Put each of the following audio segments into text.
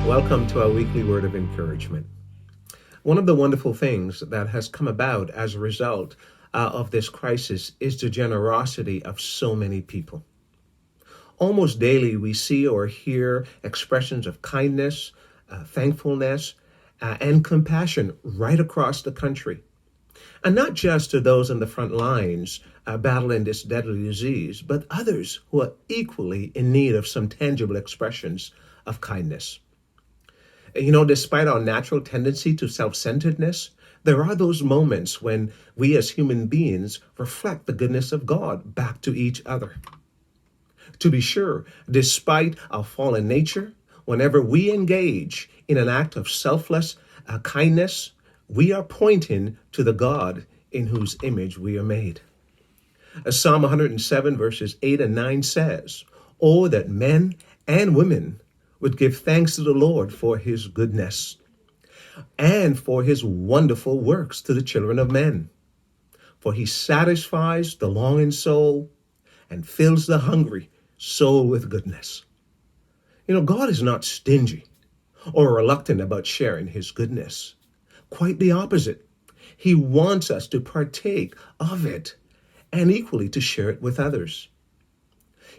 Welcome to our weekly word of encouragement. One of the wonderful things that has come about as a result of this crisis is the generosity of so many people. Almost daily, we see or hear expressions of kindness, thankfulness, and compassion right across the country. And not just to those on the front lines battling this deadly disease, but others who are equally in need of some tangible expressions of kindness. Despite our natural tendency to self-centeredness, there are those moments when we as human beings reflect the goodness of God back to each other. To be sure, despite our fallen nature, whenever we engage in an act of selfless kindness, we are pointing to the God in whose image we are made. As Psalm 107 verses 8 and 9 says, "Oh, that men and women would give thanks to the Lord for his goodness and for his wonderful works to the children of men. For he satisfies the longing soul and fills the hungry soul with goodness." God is not stingy or reluctant about sharing his goodness. Quite the opposite. He wants us to partake of it and equally to share it with others.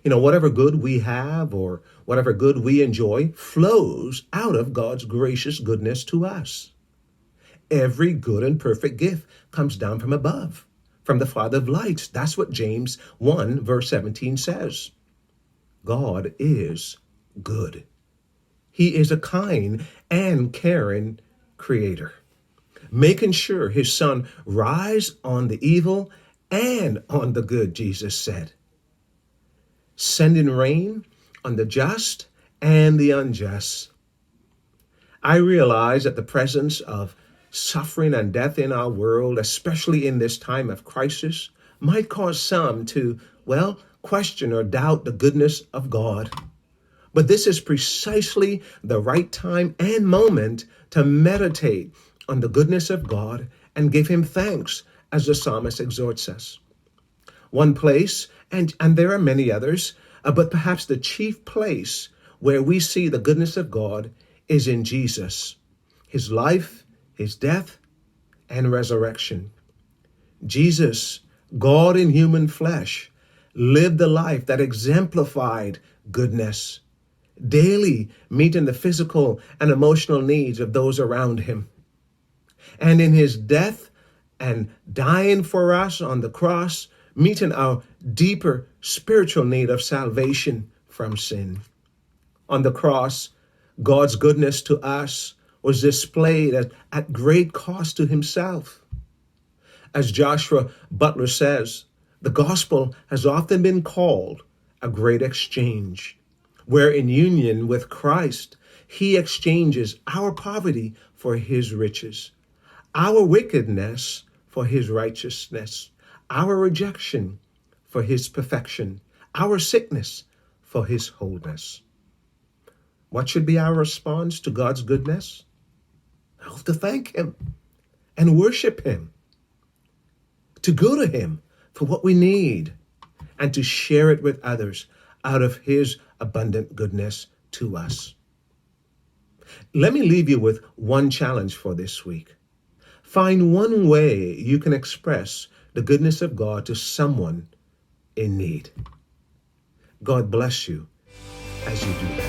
Whatever good we have or whatever good we enjoy flows out of God's gracious goodness to us. Every good and perfect gift comes down from above, from the Father of lights. That's what James 1 verse 17 says. God is good. He is a kind and caring creator, making sure his son rise on the evil and on the good, Jesus said, sending rain on the just and the unjust. I realize that the presence of suffering and death in our world, especially in this time of crisis, might cause some to, question or doubt the goodness of God. But this is precisely the right time and moment to meditate on the goodness of God and give him thanks, as the psalmist exhorts us. One place, and there are many others, but perhaps the chief place where we see the goodness of God is in Jesus, his life, his death, and resurrection. Jesus, God in human flesh, lived a life that exemplified goodness, daily meeting the physical and emotional needs of those around him. And in his death and dying for us on the cross, meeting our deeper spiritual need of salvation from sin. On the cross, God's goodness to us was displayed at great cost to himself. As Joshua Butler says, the gospel has often been called a great exchange, where in union with Christ, he exchanges our poverty for his riches, our wickedness for his righteousness, our rejection for his perfection, our sickness for his wholeness. What should be our response to God's goodness? To thank him and worship him, to go to him for what we need, and to share it with others out of his abundant goodness to us. Let me leave you with one challenge for this week. Find one way you can express the goodness of God to someone in need. God bless you as you do that.